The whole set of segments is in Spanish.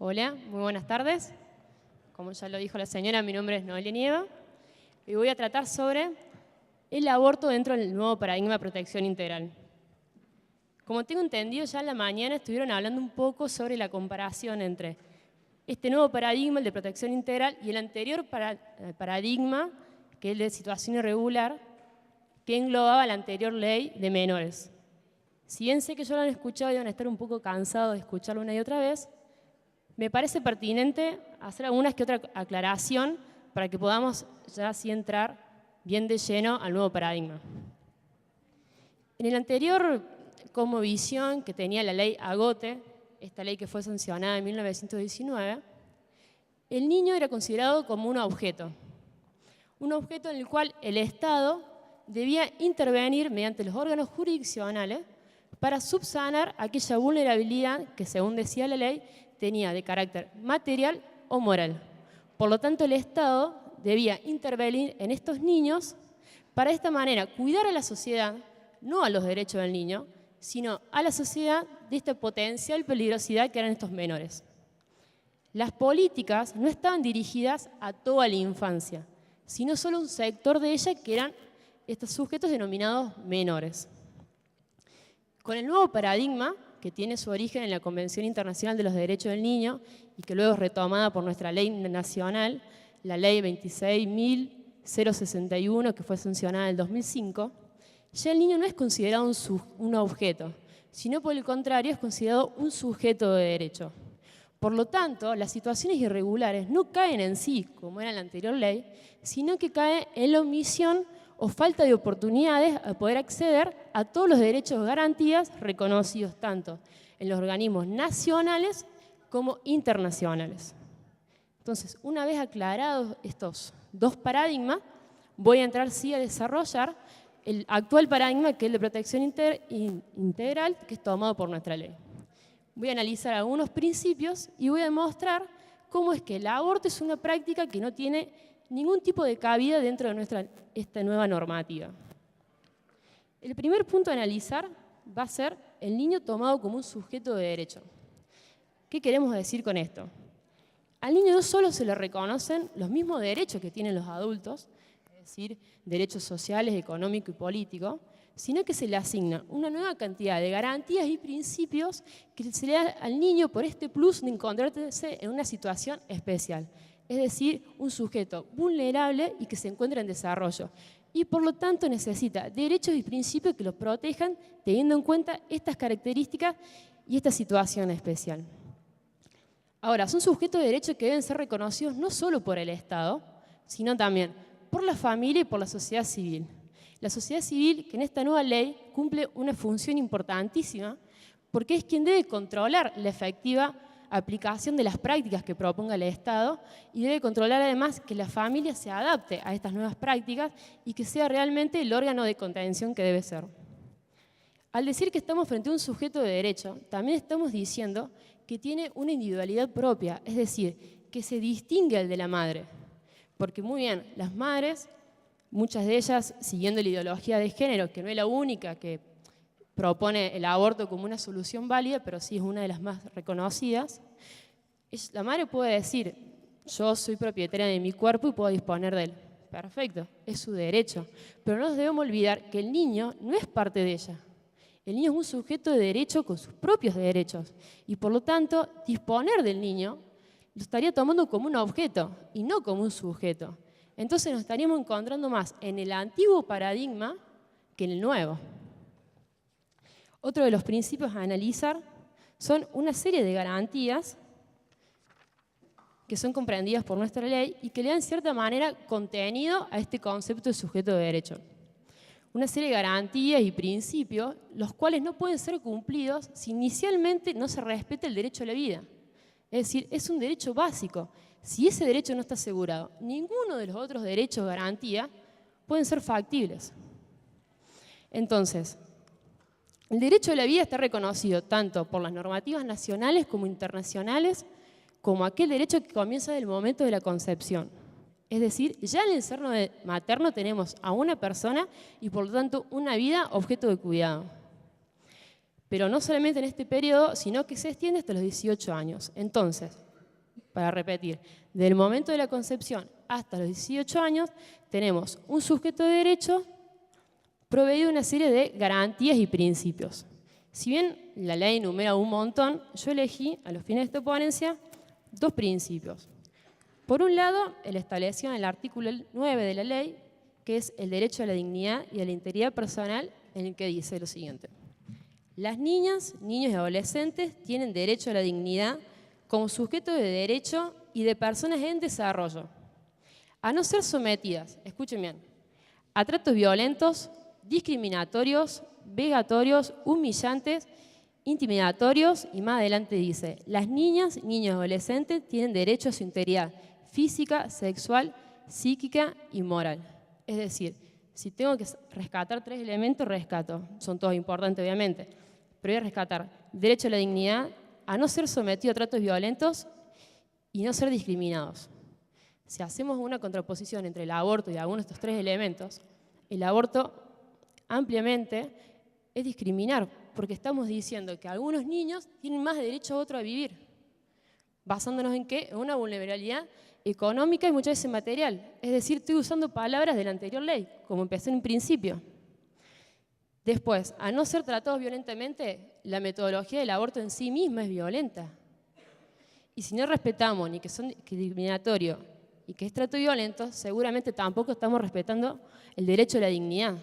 Hola, muy buenas tardes. Como ya lo dijo la señora, mi nombre es Noelia Nieva y voy a tratar sobre el aborto dentro del nuevo paradigma de protección integral. Como tengo entendido, ya en la mañana estuvieron hablando un poco sobre la comparación entre este nuevo paradigma, el de protección integral, y el anterior paradigma, que es el de situación irregular, que englobaba la anterior ley de menores. Si bien sé que ya lo han escuchado y van a estar un poco cansados de escucharlo una y otra vez, me parece pertinente hacer algunas que otra aclaración para que podamos ya así entrar bien de lleno al nuevo paradigma. En el anterior cosmovisión que tenía la ley Agote, esta ley que fue sancionada en 1919, el niño era considerado como un objeto en el cual el Estado debía intervenir mediante los órganos jurisdiccionales para subsanar aquella vulnerabilidad que, según decía la ley, tenía de carácter material o moral. Por lo tanto, el Estado debía intervenir en estos niños para de esta manera cuidar a la sociedad, no a los derechos del niño, sino a la sociedad de esta potencial peligrosidad que eran estos menores. Las políticas no estaban dirigidas a toda la infancia, sino solo a un sector de ella que eran estos sujetos denominados menores. Con el nuevo paradigma, que tiene su origen en la Convención Internacional de los Derechos del Niño y que luego es retomada por nuestra ley nacional, la ley 26.061, que fue sancionada en el 2005, ya el niño no es considerado un objeto, sino por el contrario es considerado un sujeto de derecho. Por lo tanto, las situaciones irregulares no caen en sí, como era en la anterior ley, sino que caen en la omisión o falta de oportunidades a poder acceder a todos los derechos o garantías reconocidos tanto en los organismos nacionales como internacionales. Entonces, una vez aclarados estos dos paradigmas, voy a entrar sí a desarrollar el actual paradigma, que es el de protección integral, que es tomado por nuestra ley. Voy a analizar algunos principios y voy a demostrar cómo es que el aborto es una práctica que no tiene ningún tipo de cabida dentro de esta nueva normativa. El primer punto a analizar va a ser el niño tomado como un sujeto de derecho. ¿Qué queremos decir con esto? Al niño no solo se le reconocen los mismos derechos que tienen los adultos, es decir, derechos sociales, económicos y políticos, sino que se le asigna una nueva cantidad de garantías y principios que se le da al niño por este plus de encontrarse en una situación especial. Es decir, un sujeto vulnerable y que se encuentra en desarrollo. Y por lo tanto necesita derechos y principios que lo protejan teniendo en cuenta estas características y esta situación especial. Ahora, son sujetos de derechos que deben ser reconocidos no solo por el Estado, sino también por la familia y por la sociedad civil. La sociedad civil, que en esta nueva ley cumple una función importantísima, porque es quien debe controlar la efectiva aplicación de las prácticas que proponga el Estado y debe controlar además que la familia se adapte a estas nuevas prácticas y que sea realmente el órgano de contención que debe ser. Al decir que estamos frente a un sujeto de derecho, también estamos diciendo que tiene una individualidad propia, es decir, que se distingue al de la madre. Porque muy bien, las madres, muchas de ellas siguiendo la ideología de género, que no es la única que propone el aborto como una solución válida, pero sí es una de las más reconocidas, la madre puede decir, yo soy propietaria de mi cuerpo y puedo disponer de él. Perfecto, es su derecho. Pero no nos debemos olvidar que el niño no es parte de ella. El niño es un sujeto de derecho con sus propios derechos y por lo tanto disponer del niño lo estaría tomando como un objeto y no como un sujeto. Entonces nos estaríamos encontrando más en el antiguo paradigma que en el nuevo. Otro de los principios a analizar son una serie de garantías que son comprendidas por nuestra ley y que le dan en cierta manera contenido a este concepto de sujeto de derecho. Una serie de garantías y principios, los cuales no pueden ser cumplidos si inicialmente no se respeta el derecho a la vida. Es decir, es un derecho básico. Si ese derecho no está asegurado, ninguno de los otros derechos o garantías pueden ser factibles. Entonces, el derecho a la vida está reconocido tanto por las normativas nacionales como internacionales, como aquel derecho que comienza desde el momento de la concepción. Es decir, ya en el seno materno tenemos a una persona y por lo tanto una vida objeto de cuidado. Pero no solamente en este periodo, sino que se extiende hasta los 18 años. Entonces, Para repetir, del momento de la concepción hasta los 18 años, tenemos un sujeto de derecho proveído de una serie de garantías y principios. Si bien la ley enumera un montón, yo elegí, a los fines de esta ponencia, 2 principios. Por un lado, el establecido en el artículo 9 de la ley, que es el derecho a la dignidad y a la integridad personal, en el que dice lo siguiente. Las niñas, niños y adolescentes tienen derecho a la dignidad como sujetos de derecho y de personas en desarrollo, a no ser sometidas, escuchen bien, a tratos violentos, discriminatorios, vejatorios, humillantes, intimidatorios, y más adelante dice, las niñas, niños y adolescentes tienen derecho a su integridad física, sexual, psíquica y moral. Es decir, si tengo que rescatar 3 elementos, rescato. Son todos importantes, obviamente. Pero voy a rescatar derecho a la dignidad, a no ser sometido a tratos violentos y no ser discriminados. Si hacemos una contraposición entre el aborto y algunos de estos 3 elementos, el aborto ampliamente es discriminar, porque estamos diciendo que algunos niños tienen más derecho a otro a vivir, basándonos en qué? En una vulnerabilidad económica y muchas veces material. Es decir, estoy usando palabras de la anterior ley, como empecé en un principio. Después, a no ser tratados violentamente, la metodología del aborto en sí misma es violenta. Y si no respetamos ni que es discriminatorio y que es trato violento, seguramente tampoco estamos respetando el derecho a la dignidad.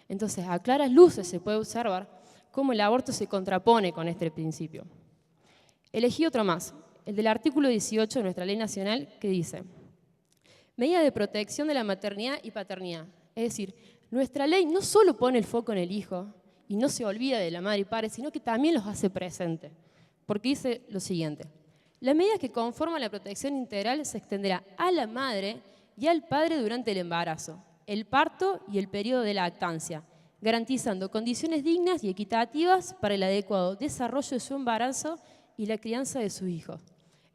Entonces, a claras luces se puede observar cómo el aborto se contrapone con este principio. Elegí otro más, el del artículo 18 de nuestra ley nacional, que dice, medida de protección de la maternidad y paternidad. Es decir, nuestra ley no solo pone el foco en el hijo y no se olvida de la madre y padre, sino que también los hace presentes. Porque dice lo siguiente, la medida que conforma la protección integral se extenderá a la madre y al padre durante el embarazo, el parto y el periodo de lactancia, garantizando condiciones dignas y equitativas para el adecuado desarrollo de su embarazo y la crianza de sus hijos.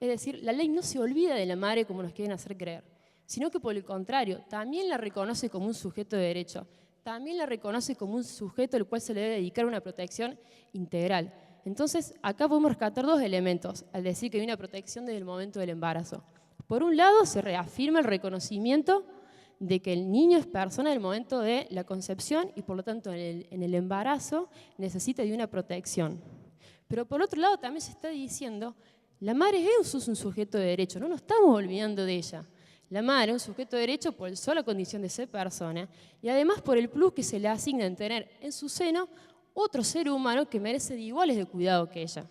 Es decir, la ley no se olvida de la madre como nos quieren hacer creer, sino que por el contrario, también la reconoce como un sujeto de derecho, también la reconoce como un sujeto al cual se le debe dedicar una protección integral. Entonces, acá podemos rescatar 2 elementos al decir que hay una protección desde el momento del embarazo. Por un lado, se reafirma el reconocimiento de que el niño es persona en el momento de la concepción y por lo tanto en el embarazo necesita de una protección. Pero por otro lado también se está diciendo, la madre es un sujeto de derecho, no nos estamos olvidando de ella. La madre es un sujeto de derecho por la sola condición de ser persona y además por el plus que se le asigna en tener en su seno otro ser humano que merece de iguales de cuidado que ella.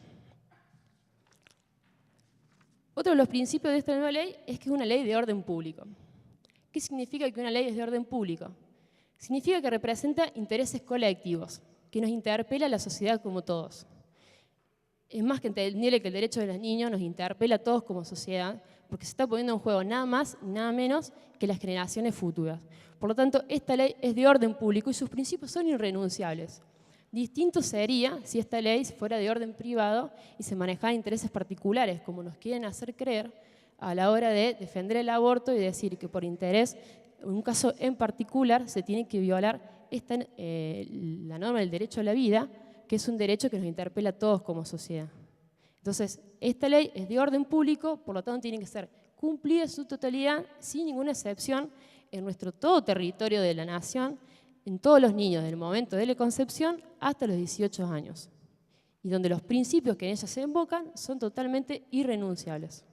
Otro de los principios de esta nueva ley es que es una ley de orden público. ¿Qué significa que una ley es de orden público? Significa que representa intereses colectivos, que nos interpela a la sociedad como todos. Es más que entendible que el derecho de los niños nos interpela a todos como sociedad, porque se está poniendo en juego nada más y nada menos que las generaciones futuras. Por lo tanto, esta ley es de orden público y sus principios son irrenunciables. Distinto sería si esta ley fuera de orden privado y se manejaran intereses particulares, como nos quieren hacer creer a la hora de defender el aborto y decir que por interés, en un caso en particular, se tiene que violar la norma del derecho a la vida, que es un derecho que nos interpela a todos como sociedad. Entonces, esta ley es de orden público, por lo tanto tiene que ser cumplida en su totalidad, sin ninguna excepción, en nuestro todo territorio de la nación, en todos los niños, desde el momento de la concepción hasta los 18 años, y donde los principios que en ella se invocan son totalmente irrenunciables.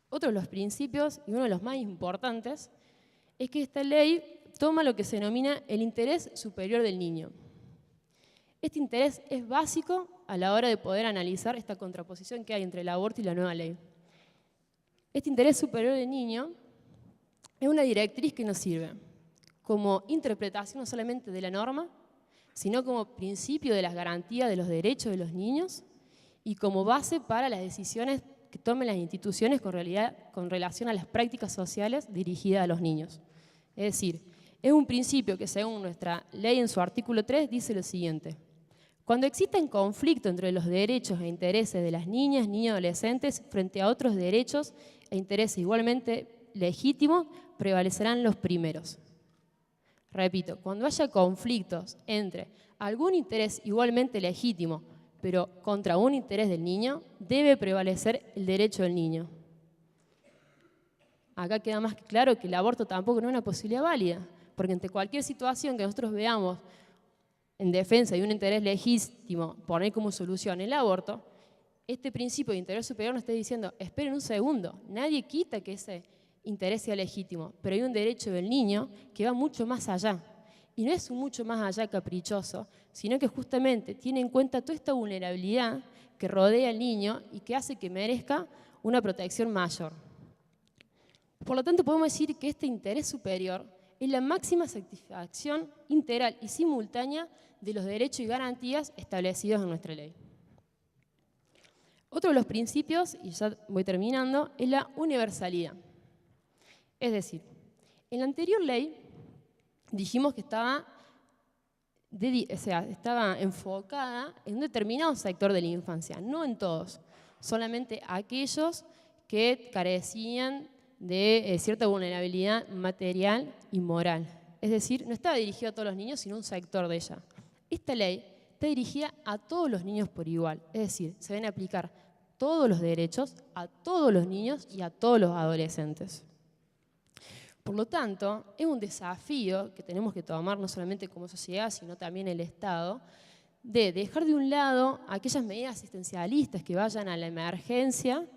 Otro de los principios, y uno de los más importantes, es que esta ley toma lo que se denomina el interés superior del niño. Este interés es básico a la hora de poder analizar esta contraposición que hay entre el aborto y la nueva ley. Este interés superior del niño es una directriz que nos sirve como interpretación no solamente de la norma, sino como principio de las garantías de los derechos de los niños y como base para las decisiones que tomen las instituciones con relación a las prácticas sociales dirigidas a los niños. Es decir, es un principio que según nuestra ley en su artículo 3 dice lo siguiente. Cuando existen conflictos entre los derechos e intereses de las niñas, niños y adolescentes frente a otros derechos e intereses igualmente legítimos, prevalecerán los primeros. Repito, cuando haya conflictos entre algún interés igualmente legítimo, pero contra un interés del niño debe prevalecer el derecho del niño. Acá queda más que claro que el aborto tampoco no es una posibilidad válida, porque ante cualquier situación que nosotros veamos en defensa de un interés legítimo poner como solución el aborto, este principio de interés superior nos está diciendo, esperen un segundo, nadie quita que ese interés sea legítimo, pero hay un derecho del niño que va mucho más allá. Y no es un mucho más allá caprichoso, sino que justamente tiene en cuenta toda esta vulnerabilidad que rodea al niño y que hace que merezca una protección mayor. Por lo tanto, podemos decir que este interés superior es la máxima satisfacción integral y simultánea de los derechos y garantías establecidos en nuestra ley. Otro de los principios, y ya voy terminando, es la universalidad. Es decir, en la anterior ley dijimos que estaba enfocada en un determinado sector de la infancia, no en todos, solamente aquellos que carecían de cierta vulnerabilidad material y moral. Es decir, no estaba dirigida a todos los niños, sino a un sector de ella. Esta ley está dirigida a todos los niños por igual, es decir, se deben aplicar todos los derechos a todos los niños y a todos los adolescentes. Por lo tanto, es un desafío que tenemos que tomar no solamente como sociedad, sino también el Estado, de dejar de un lado aquellas medidas asistencialistas que vayan a la emergencia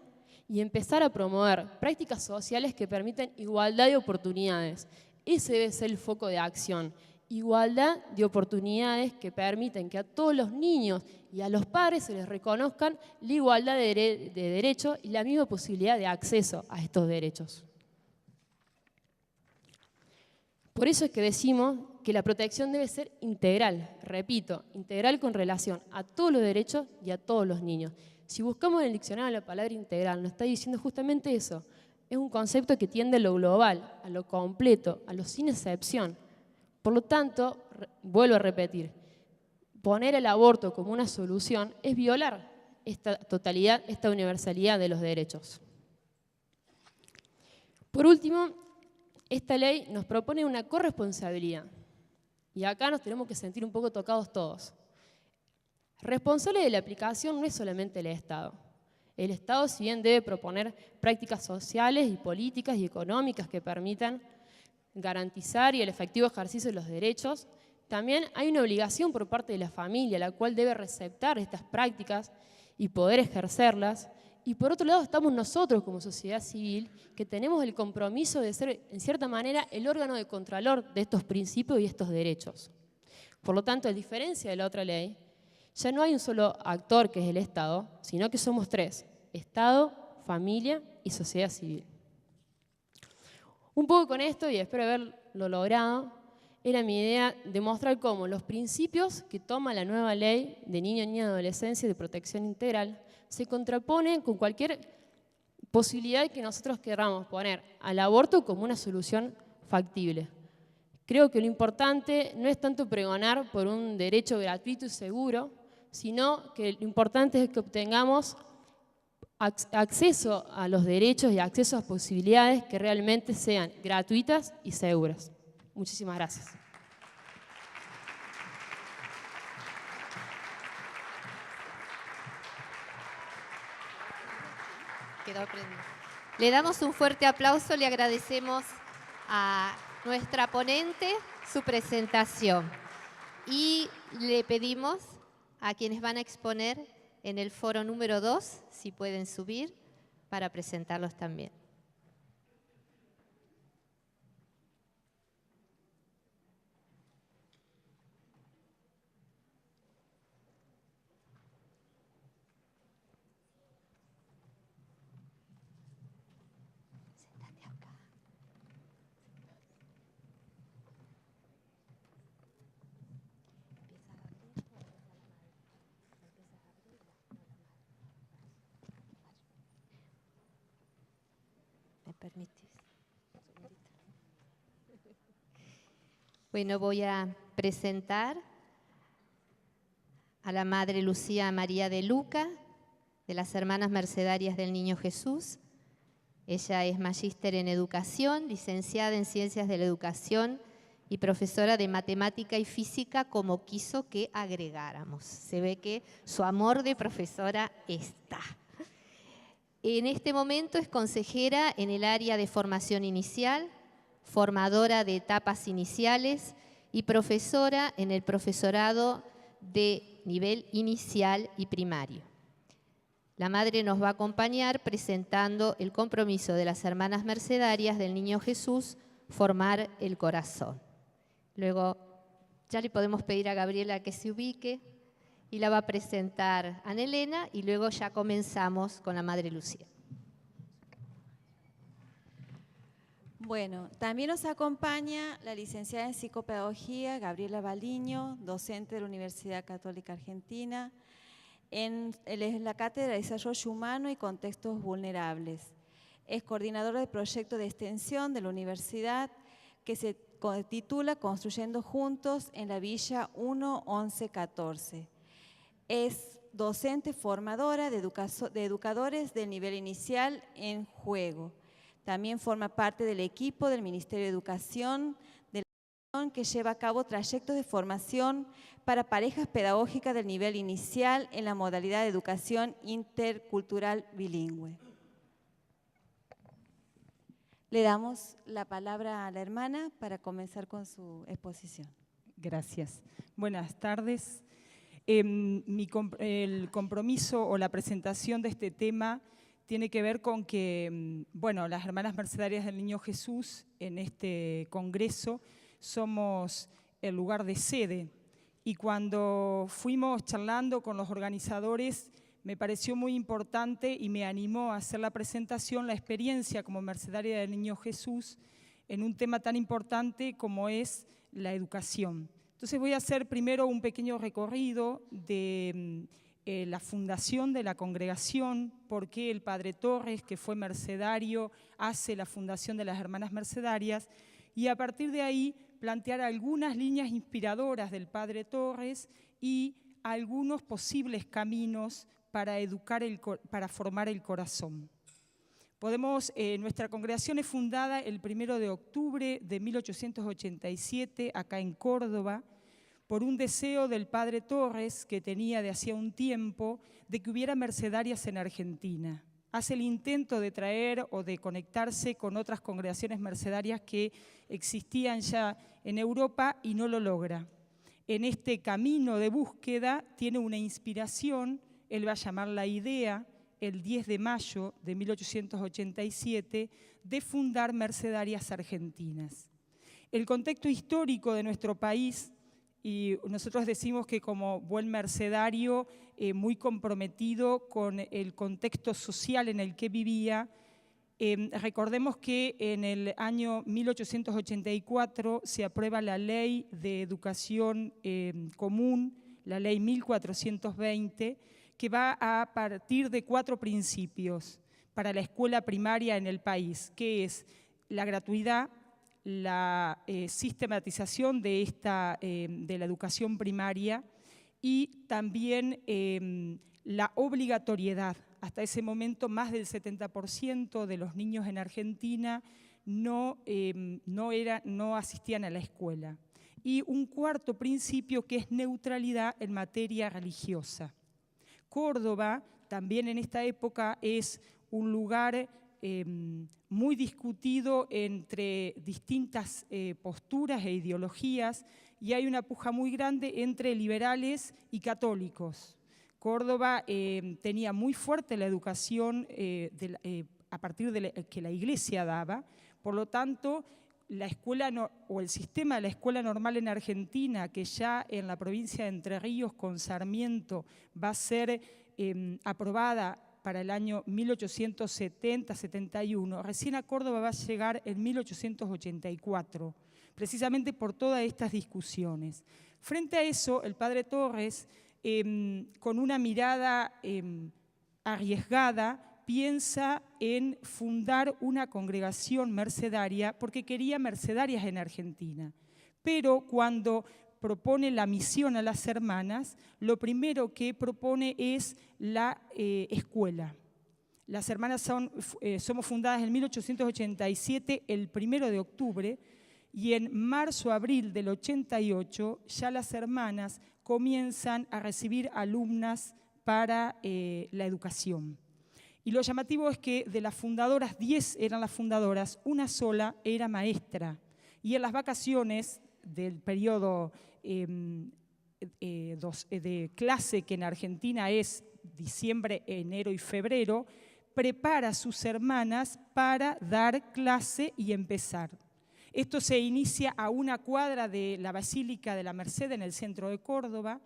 y empezar a promover prácticas sociales que permitan igualdad de oportunidades. Ese debe ser el foco de acción. Igualdad de oportunidades que permiten que a todos los niños y a los padres se les reconozcan la igualdad de derechos y la misma posibilidad de acceso a estos derechos. Por eso es que decimos que la protección debe ser integral, repito, integral con relación a todos los derechos y a todos los niños. Si buscamos en el diccionario la palabra integral, nos está diciendo justamente eso. Es un concepto que tiende a lo global, a lo completo, a lo sin excepción. Por lo tanto, vuelvo a repetir, poner el aborto como una solución es violar esta totalidad, esta universalidad de los derechos. Por último, esta ley nos propone una corresponsabilidad. Y acá nos tenemos que sentir un poco tocados todos. Responsable de la aplicación no es solamente el Estado. El Estado, si bien debe proponer prácticas sociales y políticas y económicas que permitan garantizar y el efectivo ejercicio de los derechos, también hay una obligación por parte de la familia, la cual debe receptar estas prácticas y poder ejercerlas. Y por otro lado estamos nosotros como sociedad civil, que tenemos el compromiso de ser, en cierta manera, el órgano de contralor de estos principios y estos derechos. Por lo tanto, a diferencia de la otra ley, ya no hay un solo actor que es el Estado, sino que somos tres: Estado, familia y sociedad civil. Un poco con esto, y espero haberlo logrado, era mi idea de mostrar cómo los principios que toma la nueva ley de niño, niña y adolescencia de protección integral se contraponen con cualquier posibilidad que nosotros queramos poner al aborto como una solución factible. Creo que lo importante no es tanto pregonar por un derecho gratuito y seguro, sino que lo importante es que obtengamos acceso a los derechos y acceso a posibilidades que realmente sean gratuitas y seguras. Muchísimas gracias. Quedó aprendido. Le damos un fuerte aplauso, le agradecemos a nuestra ponente su presentación y le pedimos a quienes van a exponer en el foro número 2, si pueden subir, para presentarlos también. ¿Me permitís? Bueno, voy a presentar a la Madre Lucía María de Luca, de las Hermanas Mercedarias del Niño Jesús. Ella es magíster en educación, licenciada en Ciencias de la Educación y profesora de matemática y física, como quiso que agregáramos. Se ve que su amor de profesora está. En este momento es consejera en el área de formación inicial, formadora de etapas iniciales y profesora en el profesorado de nivel inicial y primario. La madre nos va a acompañar presentando el compromiso de las hermanas mercedarias del Niño Jesús, formar el corazón. Luego ya le podemos pedir a Gabriela que se ubique y la va a presentar Ana Elena y luego ya comenzamos con la Madre Lucía. Bueno, también nos acompaña la licenciada en Psicopedagogía, Gabriela Baliño, docente de la Universidad Católica Argentina, en la Cátedra de Desarrollo Humano y Contextos Vulnerables. Es coordinadora del proyecto de extensión de la universidad que se titula Construyendo Juntos en la Villa 1-11-14. Es docente formadora de educadores del nivel inicial en juego. También forma parte del equipo del Ministerio de Educación de la Nación que lleva a cabo trayectos de formación para parejas pedagógicas del nivel inicial en la modalidad de educación intercultural bilingüe. Le damos la palabra a la hermana para comenzar con su exposición. Gracias. Buenas tardes. El compromiso o la presentación de este tema tiene que ver con que, bueno, las Hermanas Mercedarias del Niño Jesús en este congreso somos el lugar de sede. Y cuando fuimos charlando con los organizadores, me pareció muy importante y me animó a hacer la presentación, la experiencia como mercedaria del Niño Jesús en un tema tan importante como es la educación. Entonces voy a hacer primero un pequeño recorrido de la fundación de la congregación, por qué el Padre Torres, que fue mercedario, hace la fundación de las Hermanas Mercedarias, y a partir de ahí plantear algunas líneas inspiradoras del Padre Torres y algunos posibles caminos para educar, para formar el corazón. Nuestra congregación es fundada el 1 de octubre de 1887, acá en Córdoba, por un deseo del Padre Torres, que tenía de hacía un tiempo, de que hubiera mercedarias en Argentina. Hace el intento de traer o de conectarse con otras congregaciones mercedarias que existían ya en Europa y no lo logra. En este camino de búsqueda tiene una inspiración, él va a llamar la idea, el 10 de mayo de 1887, de fundar mercedarias argentinas. El contexto histórico de nuestro país, y nosotros decimos que como buen mercedario, muy comprometido con el contexto social en el que vivía, recordemos que en el año 1884 se aprueba la Ley de Educación Común, la Ley 1420, que va a partir de 4 principios para la escuela primaria en el país, que es la gratuidad, la sistematización de la educación primaria y también la obligatoriedad. Hasta ese momento, más del 70% de los niños en Argentina no asistían a la escuela. Y un 4.º principio que es neutralidad en materia religiosa. Córdoba, también en esta época, es un lugar muy discutido entre distintas posturas e ideologías y hay una puja muy grande entre liberales y católicos. Córdoba tenía muy fuerte la educación a partir de que la Iglesia daba, por lo tanto, la escuela o el sistema de la escuela normal en Argentina, que ya en la provincia de Entre Ríos con Sarmiento va a ser aprobada para el año 1870-71, recién a Córdoba va a llegar en 1884, precisamente por todas estas discusiones. Frente a eso, el Padre Torres, con una mirada arriesgada, piensa en fundar una congregación mercedaria porque quería mercedarias en Argentina. Pero cuando propone la misión a las hermanas, lo primero que propone es la escuela. Las hermanas somos fundadas en 1887, el 1 de octubre, y en marzo-abril del 88 ya las hermanas comienzan a recibir alumnas para la educación. Y lo llamativo es que de las fundadoras, 10 eran las fundadoras, una sola era maestra. Y en las vacaciones del periodo de clase, que en Argentina es diciembre, enero y febrero, prepara a sus hermanas para dar clase y empezar. Esto se inicia a una cuadra de la Basílica de la Merced en el centro de Córdoba,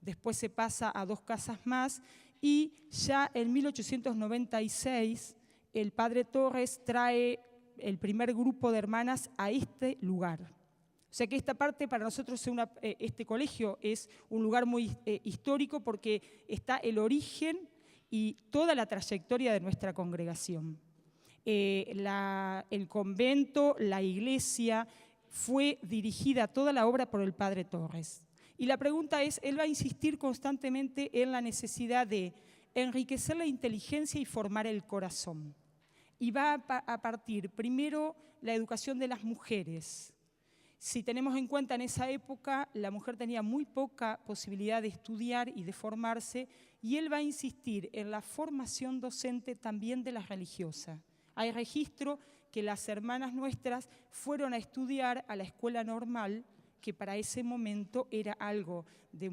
después se pasa a 2 casas más y ya en 1896 el padre Torres trae el primer grupo de hermanas a este lugar. O sea que esta parte para nosotros, este colegio es un lugar muy histórico porque está el origen y toda la trayectoria de nuestra congregación. El convento, la iglesia, fue dirigida toda la obra por el padre Torres. Y la pregunta es, él va a insistir constantemente en la necesidad de enriquecer la inteligencia y formar el corazón. Y va a partir primero la educación de las mujeres. Si tenemos en cuenta en esa época, la mujer tenía muy poca posibilidad de estudiar y de formarse, y él va a insistir en la formación docente también de las religiosas. Hay registro que las hermanas nuestras fueron a estudiar a la escuela normal, que para ese momento era algo de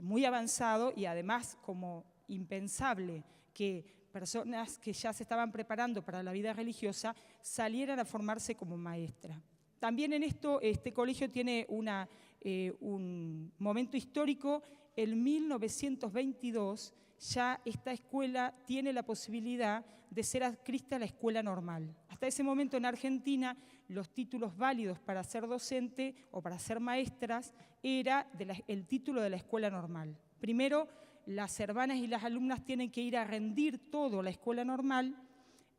muy avanzado y además como impensable que personas que ya se estaban preparando para la vida religiosa salieran a formarse como maestra. También en esto, este colegio tiene un momento histórico. En 1922 ya esta escuela tiene la posibilidad de ser adscrita a la escuela normal. Hasta ese momento en Argentina los títulos válidos para ser docente o para ser maestras era el título de la escuela normal. Primero, las hermanas y las alumnas tienen que ir a rendir todo a la escuela normal.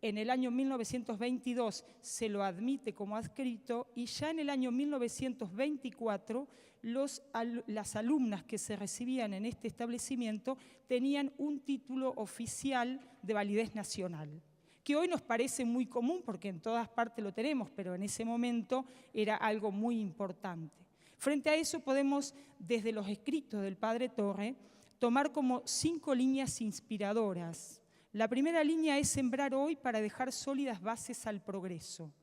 En el año 1922 se lo admite como adscrito y ya en el año 1924 las alumnas que se recibían en este establecimiento tenían un título oficial de validez nacional, que hoy nos parece muy común porque en todas partes lo tenemos, pero en ese momento era algo muy importante. Frente a eso podemos, desde los escritos del padre Torres, tomar como 5 líneas inspiradoras. La primera línea es sembrar hoy para dejar sólidas bases al progreso.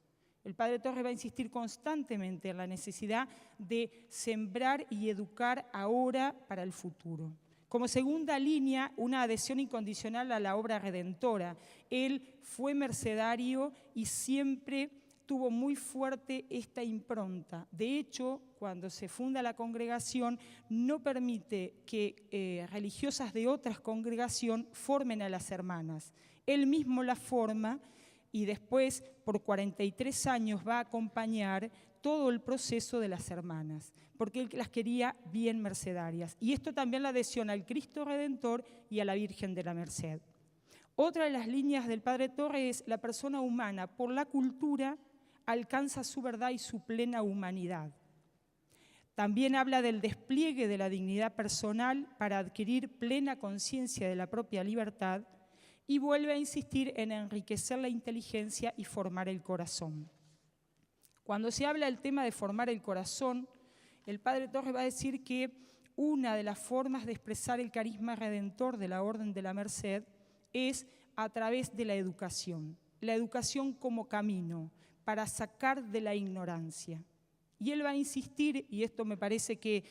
El padre Torres va a insistir constantemente en la necesidad de sembrar y educar ahora para el futuro. Como segunda línea, una adhesión incondicional a la obra redentora. Él fue mercedario y siempre tuvo muy fuerte esta impronta. De hecho, cuando se funda la congregación, no permite que religiosas de otras congregaciones formen a las hermanas. Él mismo las forma y después, por 43 años, va a acompañar todo el proceso de las hermanas, porque él las quería bien mercedarias. Y esto también la adhesión al Cristo Redentor y a la Virgen de la Merced. Otra de las líneas del padre Torres es la persona humana, por la cultura, alcanza su verdad y su plena humanidad. También habla del despliegue de la dignidad personal para adquirir plena conciencia de la propia libertad y vuelve a insistir en enriquecer la inteligencia y formar el corazón. Cuando se habla del tema de formar el corazón, el padre Torres va a decir que una de las formas de expresar el carisma redentor de la Orden de la Merced es a través de la educación como camino para sacar de la ignorancia. Y él va a insistir, y esto me parece que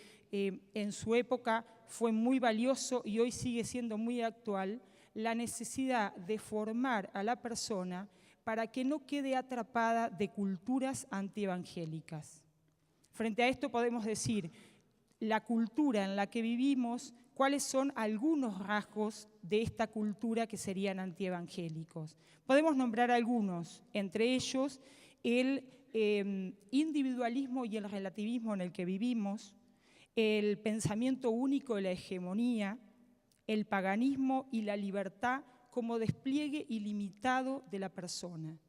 en su época fue muy valioso y hoy sigue siendo muy actual, la necesidad de formar a la persona para que no quede atrapada de culturas antievangélicas. Frente a esto podemos decir, la cultura en la que vivimos, ¿cuáles son algunos rasgos de esta cultura que serían antievangélicos? Podemos nombrar algunos, entre ellos el individualismo y el relativismo en el que vivimos, el pensamiento único y la hegemonía, el paganismo y la libertad como despliegue ilimitado de la persona.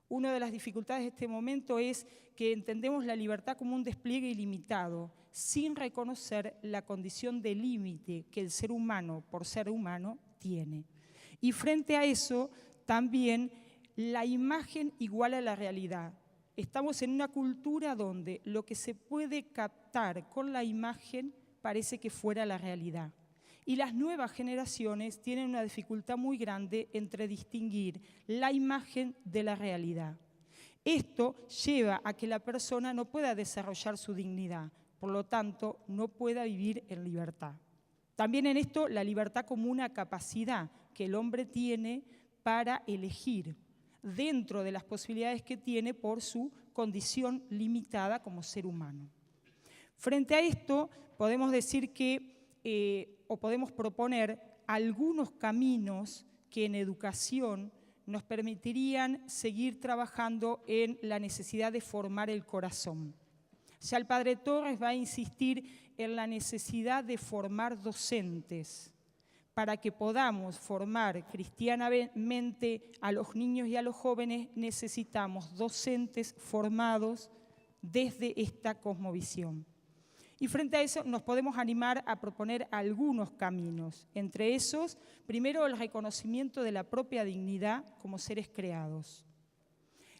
Una de las dificultades de este momento es que entendemos la libertad como un despliegue ilimitado, sin reconocer la condición de límite que el ser humano, por ser humano, tiene. Y frente a eso, también la imagen igual a la realidad. estamos en una cultura donde lo que se puede captar con la imagen parece que fuera la realidad. Y las nuevas generaciones tienen una dificultad muy grande entre distinguir la imagen de la realidad. Esto lleva a que la persona no pueda desarrollar su dignidad, por lo tanto, no pueda vivir en libertad. También en esto, la libertad como una capacidad que el hombre tiene para elegir dentro de las posibilidades que tiene por su condición limitada como ser humano. Frente a esto, podemos decir que o podemos proponer algunos caminos que en educación nos permitirían seguir trabajando en la necesidad de formar el corazón. Ya el padre Torres va a insistir en la necesidad de formar docentes. Para que podamos formar cristianamente a los niños y a los jóvenes, necesitamos docentes formados desde esta cosmovisión. Y frente a eso nos podemos animar a proponer algunos caminos. Entre esos, primero, el reconocimiento de la propia dignidad como seres creados.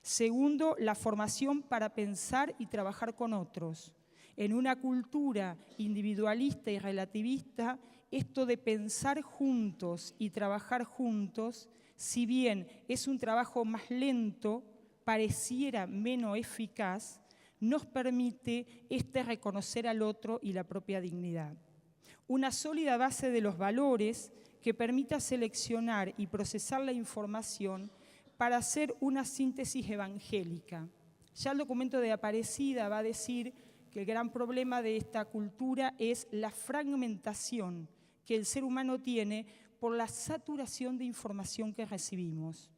Segundo, la formación para pensar y trabajar con otros. En una cultura individualista y relativista, esto de pensar juntos y trabajar juntos, si bien es un trabajo más lento, pareciera menos eficaz, nos permite reconocer al otro y la propia dignidad. Una sólida base de los valores que permita seleccionar y procesar la información para hacer una síntesis evangélica. Ya el documento de Aparecida va a decir que el gran problema de esta cultura es la fragmentación que el ser humano tiene por la saturación de información que recibimos.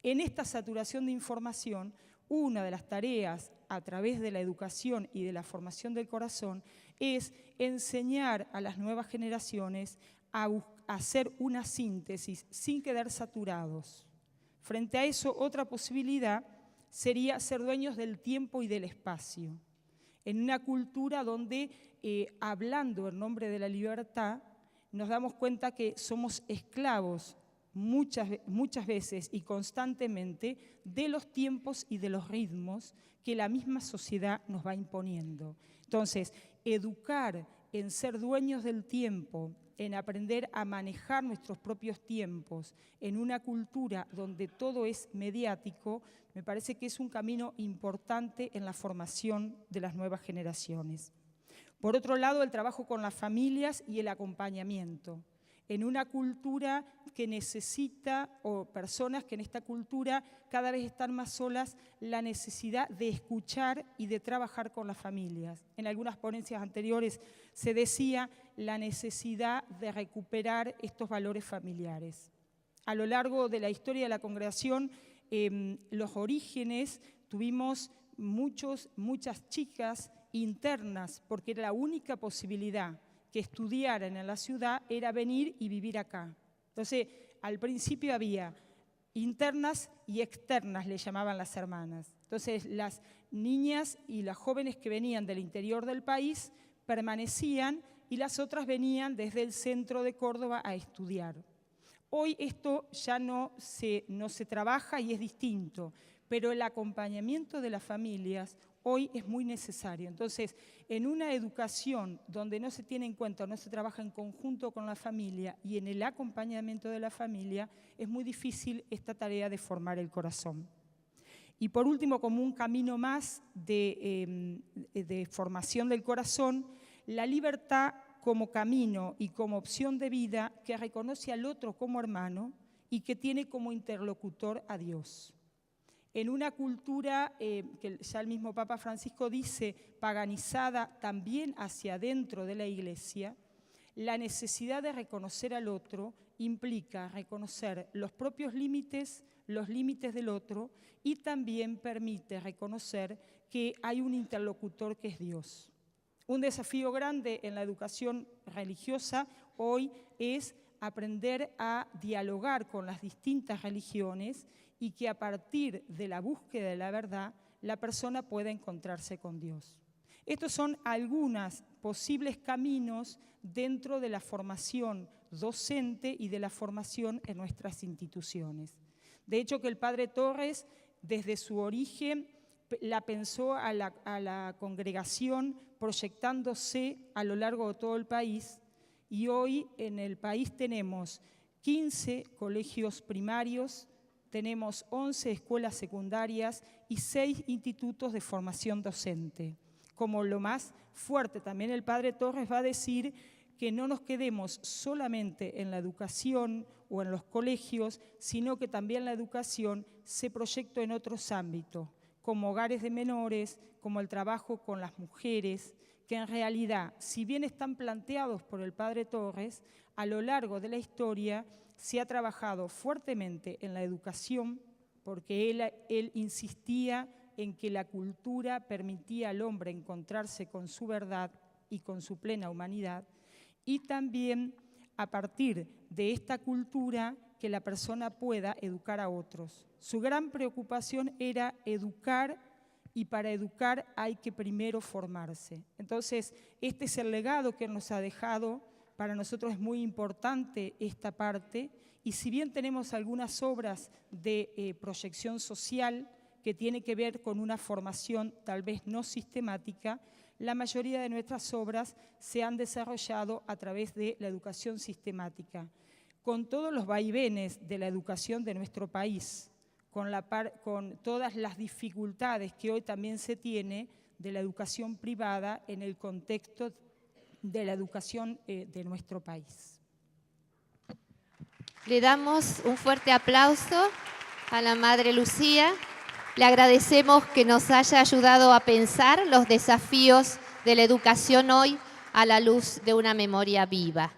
En esta saturación de información, una de las tareas a través de la educación y de la formación del corazón es enseñar a las nuevas generaciones a hacer una síntesis sin quedar saturados. Frente a eso, otra posibilidad sería ser dueños del tiempo y del espacio. En una cultura donde, hablando en nombre de la libertad, nos damos cuenta que somos esclavos muchas veces y constantemente de los tiempos y de los ritmos que la misma sociedad nos va imponiendo. Entonces, educar en ser dueños del tiempo, en aprender a manejar nuestros propios tiempos, en una cultura donde todo es mediático, me parece que es un camino importante en la formación de las nuevas generaciones. Por otro lado, el trabajo con las familias y el acompañamiento. En una cultura que necesita, o personas que en esta cultura cada vez están más solas, la necesidad de escuchar y de trabajar con las familias. En algunas ponencias anteriores se decía la necesidad de recuperar estos valores familiares. A lo largo de la historia de la congregación, los orígenes, tuvimos muchas chicas internas, porque era la única posibilidad que estudiaran en la ciudad era venir y vivir acá. Entonces, al principio había internas y externas, le llamaban las hermanas. Entonces, las niñas y las jóvenes que venían del interior del país permanecían y las otras venían desde el centro de Córdoba a estudiar. Hoy esto ya no se trabaja y es distinto, pero el acompañamiento de las familias hoy es muy necesario. Entonces, en una educación donde no se tiene en cuenta, no se trabaja en conjunto con la familia y en el acompañamiento de la familia, es muy difícil esta tarea de formar el corazón. Y por último, como un camino más de formación del corazón, la libertad como camino y como opción de vida que reconoce al otro como hermano y que tiene como interlocutor a Dios. En una cultura que ya el mismo Papa Francisco dice, paganizada también hacia adentro de la Iglesia, la necesidad de reconocer al otro implica reconocer los propios límites, los límites del otro, y también permite reconocer que hay un interlocutor que es Dios. Un desafío grande en la educación religiosa hoy es aprender a dialogar con las distintas religiones y que a partir de la búsqueda de la verdad, la persona pueda encontrarse con Dios. Estos son algunos posibles caminos dentro de la formación docente y de la formación en nuestras instituciones. De hecho, que el padre Torres, desde su origen, la pensó a la congregación proyectándose a lo largo de todo el país, y hoy en el país tenemos 15 colegios primarios, tenemos 11 escuelas secundarias y 6 institutos de formación docente. Como lo más fuerte, también el padre Torres va a decir que no nos quedemos solamente en la educación o en los colegios, sino que también la educación se proyectó en otros ámbitos, como hogares de menores, como el trabajo con las mujeres, que en realidad, si bien están planteados por el padre Torres, a lo largo de la historia se ha trabajado fuertemente en la educación, porque él insistía en que la cultura permitía al hombre encontrarse con su verdad y con su plena humanidad, y también a partir de esta cultura que la persona pueda educar a otros. Su gran preocupación era educar, y para educar hay que primero formarse. Entonces, este es el legado que nos ha dejado. Para nosotros es muy importante esta parte, y si bien tenemos algunas obras de proyección social que tiene que ver con una formación tal vez no sistemática, la mayoría de nuestras obras se han desarrollado a través de la educación sistemática, con todos los vaivenes de la educación de nuestro país, con todas las dificultades que hoy también se tiene de la educación privada en el contexto de la educación de nuestro país. Le damos un fuerte aplauso a la Madre Lucía. Le agradecemos que nos haya ayudado a pensar los desafíos de la educación hoy a la luz de una memoria viva.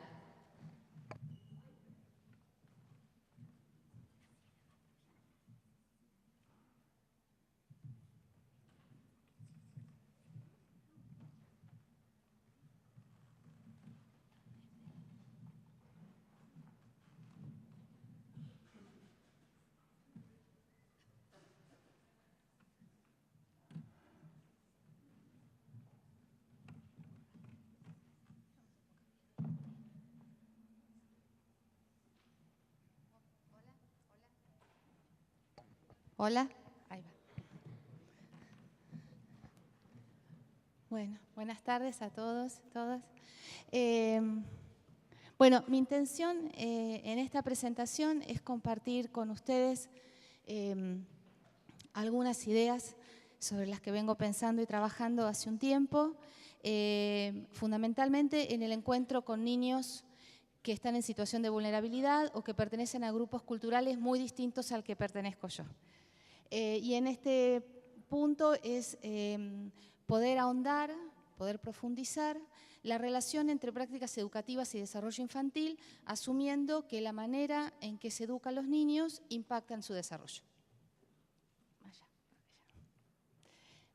Hola. Ahí va. Bueno, buenas tardes a todos, todas. Bueno, mi intención en esta presentación es compartir con ustedes algunas ideas sobre las que vengo pensando y trabajando hace un tiempo, fundamentalmente en el encuentro con niños que están en situación de vulnerabilidad o que pertenecen a grupos culturales muy distintos al que pertenezco yo. Y en este punto es poder ahondar, poder profundizar la relación entre prácticas educativas y desarrollo infantil, asumiendo que la manera en que se educa a los niños impacta en su desarrollo.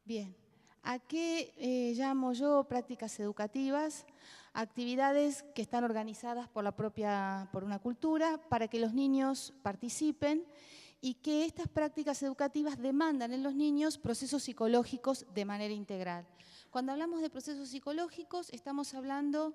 Bien, ¿a qué llamo yo prácticas educativas? Actividades que están organizadas por una cultura para que los niños participen y que estas prácticas educativas demandan en los niños procesos psicológicos de manera integral. Cuando hablamos de procesos psicológicos, estamos hablando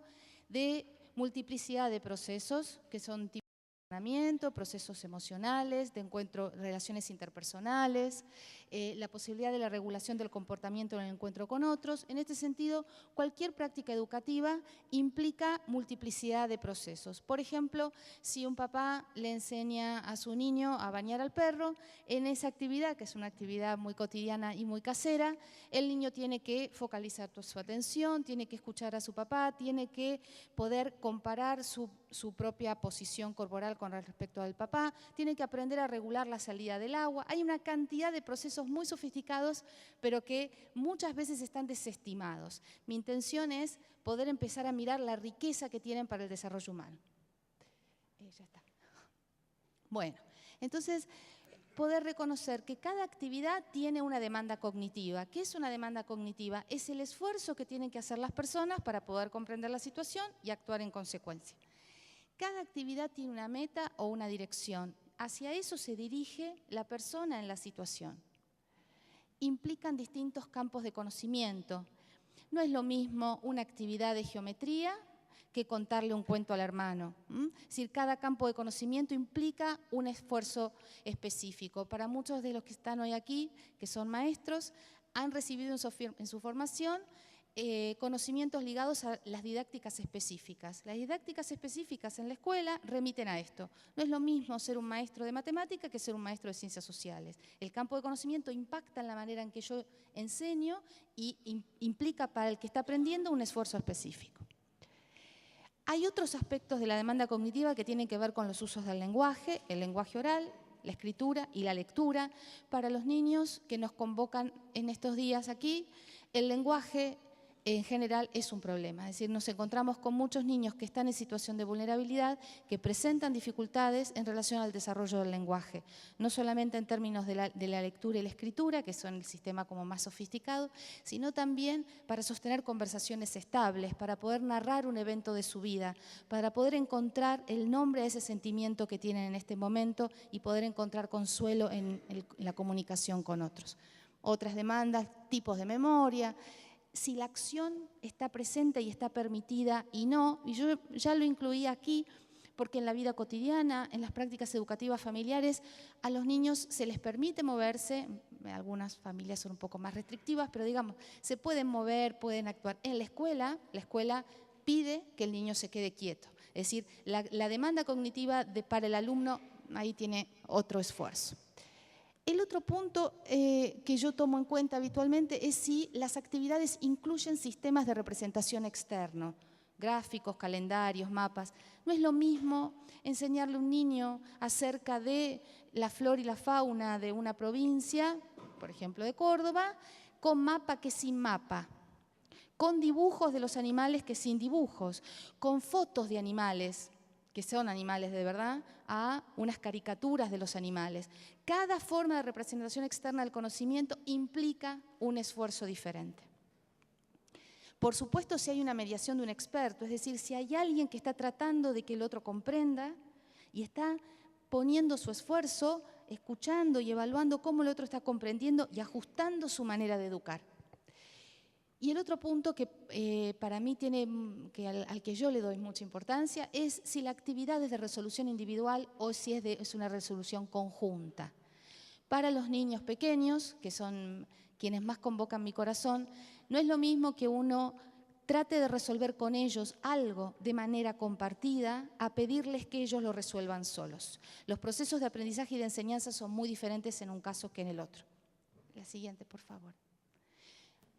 de multiplicidad de procesos que son tipo de entrenamiento, procesos emocionales, de encuentro, relaciones interpersonales, la posibilidad de la regulación del comportamiento en el encuentro con otros. En este sentido, cualquier práctica educativa implica multiplicidad de procesos. Por ejemplo, si un papá le enseña a su niño a bañar al perro, en esa actividad, que es una actividad muy cotidiana y muy casera, el niño tiene que focalizar su atención, tiene que escuchar a su papá, tiene que poder comparar su propia posición corporal con respecto al papá, tiene que aprender a regular la salida del agua. Hay una cantidad de procesos muy sofisticados, pero que muchas veces están desestimados. Mi intención es poder empezar a mirar la riqueza que tienen para el desarrollo humano. Ya está. Bueno, entonces poder reconocer que cada actividad tiene una demanda cognitiva. ¿Qué es una demanda cognitiva? Es el esfuerzo que tienen que hacer las personas para poder comprender la situación y actuar en consecuencia. Cada actividad tiene una meta o una dirección. Hacia eso se dirige la persona en la situación. Implican distintos campos de conocimiento. No es lo mismo una actividad de geometría que contarle un cuento al hermano. Es decir, cada campo de conocimiento implica un esfuerzo específico. Para muchos de los que están hoy aquí, que son maestros, han recibido en su formación conocimientos ligados a las didácticas específicas. Las didácticas específicas en la escuela remiten a esto. No es lo mismo ser un maestro de matemática que ser un maestro de ciencias sociales. El campo de conocimiento impacta en la manera en que yo enseño y implica para el que está aprendiendo un esfuerzo específico. Hay otros aspectos de la demanda cognitiva que tienen que ver con los usos del lenguaje, el lenguaje oral, la escritura y la lectura. Para los niños que nos convocan en estos días aquí, el lenguaje en general es un problema. Es decir, nos encontramos con muchos niños que están en situación de vulnerabilidad, que presentan dificultades en relación al desarrollo del lenguaje, no solamente en términos de la lectura y la escritura, que son el sistema como más sofisticado, sino también para sostener conversaciones estables, para poder narrar un evento de su vida, para poder encontrar el nombre a ese sentimiento que tienen en este momento y poder encontrar consuelo en la comunicación con otros. Otras demandas, tipos de memoria, si la acción está presente y está permitida y no, y yo ya lo incluí aquí, porque en la vida cotidiana, en las prácticas educativas familiares, a los niños se les permite moverse, algunas familias son un poco más restrictivas, pero digamos, se pueden mover, pueden actuar. En la escuela pide que el niño se quede quieto. Es decir, la demanda cognitiva para el alumno ahí tiene otro esfuerzo. El otro punto que yo tomo en cuenta habitualmente es si las actividades incluyen sistemas de representación externo, gráficos, calendarios, mapas. No es lo mismo enseñarle a un niño acerca de la flora y la fauna de una provincia, por ejemplo de Córdoba, con mapa que sin mapa, con dibujos de los animales que sin dibujos, con fotos de animales que son animales de verdad, a unas caricaturas de los animales. Cada forma de representación externa del conocimiento implica un esfuerzo diferente. Por supuesto, si hay una mediación de un experto, es decir, si hay alguien que está tratando de que el otro comprenda y está poniendo su esfuerzo, escuchando y evaluando cómo el otro está comprendiendo y ajustando su manera de educar. Y el otro punto que para mí al que yo le doy mucha importancia es si la actividad es de resolución individual o si es una resolución conjunta. Para los niños pequeños, que son quienes más convocan mi corazón, no es lo mismo que uno trate de resolver con ellos algo de manera compartida a pedirles que ellos lo resuelvan solos. Los procesos de aprendizaje y de enseñanza son muy diferentes en un caso que en el otro. La siguiente, por favor.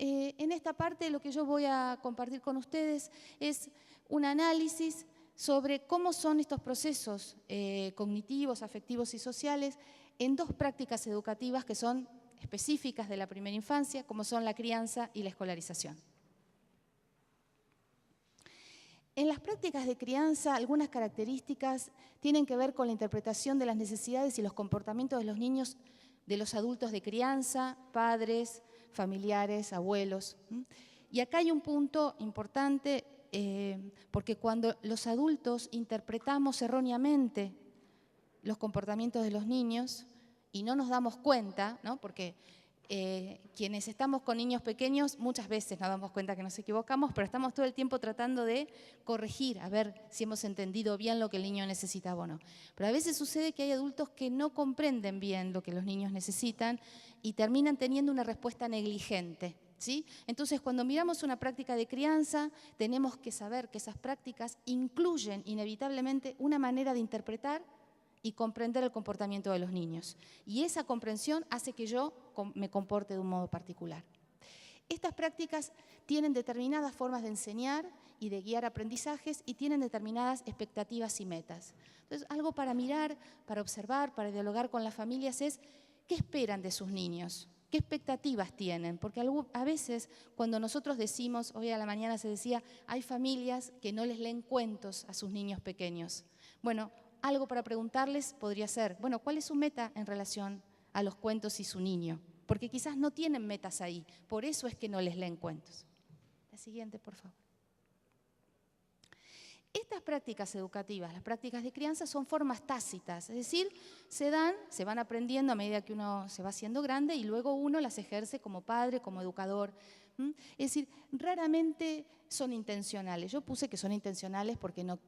En esta parte lo que yo voy a compartir con ustedes es un análisis sobre cómo son estos procesos cognitivos, afectivos y sociales en dos prácticas educativas que son específicas de la primera infancia, como son la crianza y la escolarización. En las prácticas de crianza, algunas características tienen que ver con la interpretación de las necesidades y los comportamientos de los niños, de los adultos de crianza, padres, familiares, abuelos. Y acá hay un punto importante, porque cuando los adultos interpretamos erróneamente los comportamientos de los niños y no nos damos cuenta, ¿no? Porque quienes estamos con niños pequeños muchas veces nos damos cuenta que nos equivocamos, pero estamos todo el tiempo tratando de corregir, a ver si hemos entendido bien lo que el niño necesitaba o no. Pero a veces sucede que hay adultos que no comprenden bien lo que los niños necesitan y terminan teniendo una respuesta negligente, ¿sí? Entonces, cuando miramos una práctica de crianza, tenemos que saber que esas prácticas incluyen inevitablemente una manera de interpretar y comprender el comportamiento de los niños. Y esa comprensión hace que yo me comporte de un modo particular. Estas prácticas tienen determinadas formas de enseñar y de guiar aprendizajes y tienen determinadas expectativas y metas. Entonces, algo para mirar, para observar, para dialogar con las familias es ¿qué esperan de sus niños? ¿Qué expectativas tienen? Porque a veces cuando nosotros decimos, hoy a la mañana se decía, hay familias que no les leen cuentos a sus niños pequeños. Bueno, algo para preguntarles podría ser, bueno, ¿cuál es su meta en relación a los cuentos y su niño? Porque quizás no tienen metas ahí, por eso es que no les leen cuentos. La siguiente, por favor. Estas prácticas educativas, las prácticas de crianza, son formas tácitas, es decir, se van aprendiendo a medida que uno se va haciendo grande y luego uno las ejerce como padre, como educador, Es decir, raramente son intencionales. Yo puse que son intencionales porque no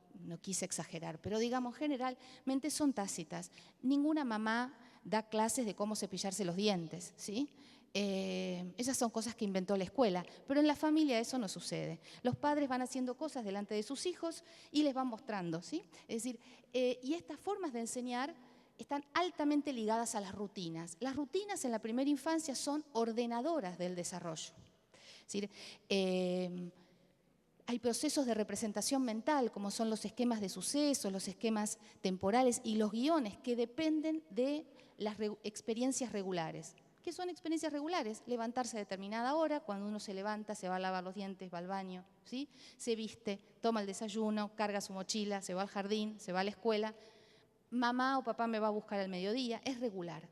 quise exagerar, pero digamos, generalmente son tácitas. Ninguna mamá da clases de cómo cepillarse los dientes, ¿sí? Esas son cosas que inventó la escuela, pero en la familia eso no sucede. Los padres van haciendo cosas delante de sus hijos y les van mostrando, ¿sí? Es decir, y estas formas de enseñar están altamente ligadas a las rutinas. Las rutinas en la primera infancia son ordenadoras del desarrollo. Es decir, hay procesos de representación mental, como son los esquemas de sucesos, los esquemas temporales y los guiones, que dependen de las experiencias regulares. ¿Qué son experiencias regulares? Levantarse a determinada hora, cuando uno se levanta, se va a lavar los dientes, va al baño, ¿sí? Se viste, toma el desayuno, carga su mochila, se va al jardín, se va a la escuela. Mamá o papá me va a buscar al mediodía, es regular.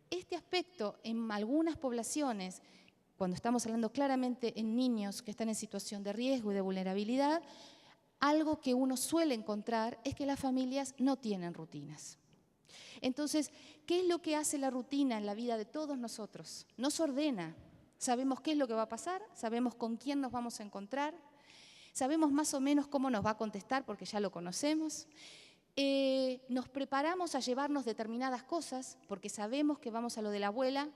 Este aspecto en algunas poblaciones, cuando estamos hablando claramente en niños que están en situación de riesgo y de vulnerabilidad, algo que uno suele encontrar es que las familias no tienen rutinas. Entonces, ¿qué es lo que hace la rutina en la vida de todos nosotros? Nos ordena. Sabemos qué es lo que va a pasar, sabemos con quién nos vamos a encontrar, sabemos más o menos cómo nos va a contestar porque ya lo conocemos. Nos preparamos a llevarnos determinadas cosas porque sabemos que vamos a lo de la abuela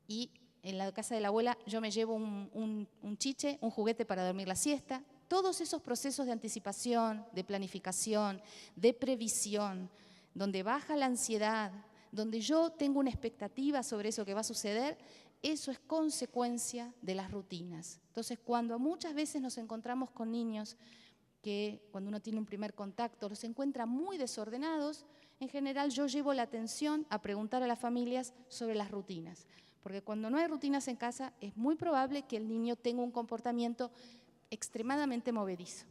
y en la casa de la abuela yo me llevo un chiche, un juguete para dormir la siesta. Todos esos procesos de anticipación, de planificación, de previsión, donde baja la ansiedad, donde yo tengo una expectativa sobre eso que va a suceder, eso es consecuencia de las rutinas. Entonces, cuando muchas veces nos encontramos con niños que cuando uno tiene un primer contacto los encuentra muy desordenados, en general yo llevo la atención a preguntar a las familias sobre las rutinas. Porque cuando no hay rutinas en casa es muy probable que el niño tenga un comportamiento extremadamente movedizo.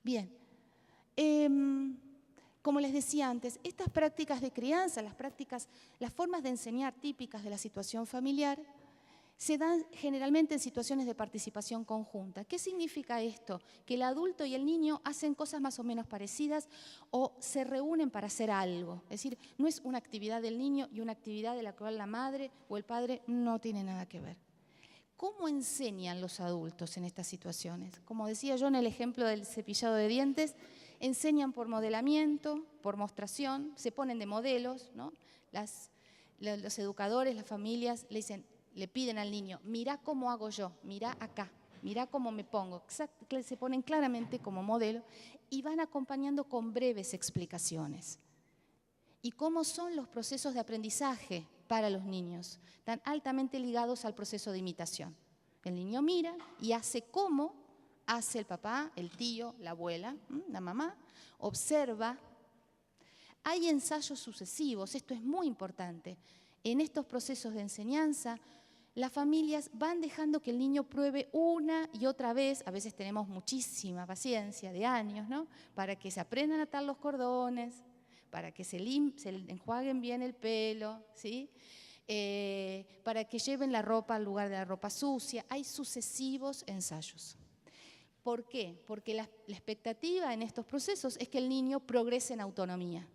Bien. Como les decía antes, estas prácticas de crianza, las formas de enseñar típicas de la situación familiar, se dan generalmente en situaciones de participación conjunta. ¿Qué significa esto? Que el adulto y el niño hacen cosas más o menos parecidas o se reúnen para hacer algo. Es decir, no es una actividad del niño y una actividad de la cual la madre o el padre no tiene nada que ver. ¿Cómo enseñan los adultos en estas situaciones? Como decía yo en el ejemplo del cepillado de dientes, enseñan por modelamiento, por mostración, se ponen de modelos, ¿no? Los educadores, las familias le piden al niño, mirá cómo hago yo, mirá acá, mirá cómo me pongo. Se ponen claramente como modelo y van acompañando con breves explicaciones. ¿Y cómo son los procesos de aprendizaje para los niños? Están altamente ligados al proceso de imitación. El niño mira y hace como hace el papá, el tío, la abuela, la mamá, observa. Hay ensayos sucesivos, esto es muy importante. En estos procesos de enseñanza, las familias van dejando que el niño pruebe una y otra vez, a veces tenemos muchísima paciencia de años, ¿no? Para que se aprendan a atar los cordones, para que se enjuaguen bien el pelo, ¿sí? Para que lleven la ropa al lugar de la ropa sucia. Hay sucesivos ensayos. ¿Por qué? Porque la expectativa en estos procesos es que el niño progrese en autonomía.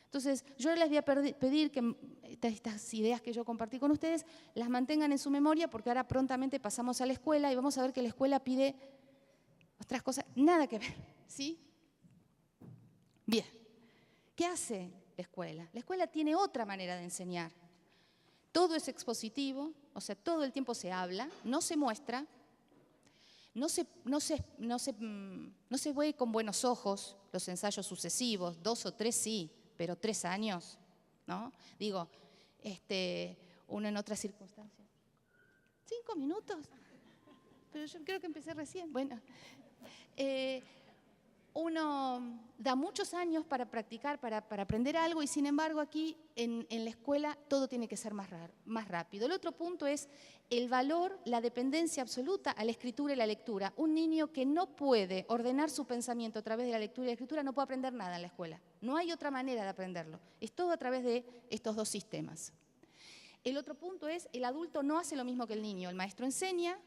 Entonces, yo les voy a pedir que estas ideas que yo compartí con ustedes las mantengan en su memoria porque ahora prontamente pasamos a la escuela y vamos a ver que la escuela pide otras cosas, nada que ver, ¿sí? Bien, ¿qué hace la escuela? La escuela tiene otra manera de enseñar. Todo es expositivo, o sea, todo el tiempo se habla, no se muestra, no se ve con buenos ojos los ensayos sucesivos, 2 o 3 sí, pero 3 años, ¿no? Digo, uno en otras circunstancias. 5 minutos, pero yo creo que empecé recién. Bueno, uno da muchos años para practicar, para aprender algo y sin embargo aquí en la escuela todo tiene que ser más rápido. El otro punto es el valor, la dependencia absoluta a la escritura y la lectura. Un niño que no puede ordenar su pensamiento a través de la lectura y la escritura no puede aprender nada en la escuela. No hay otra manera de aprenderlo. Es todo a través de estos dos sistemas. El otro punto es el adulto no hace lo mismo que el niño. El maestro enseña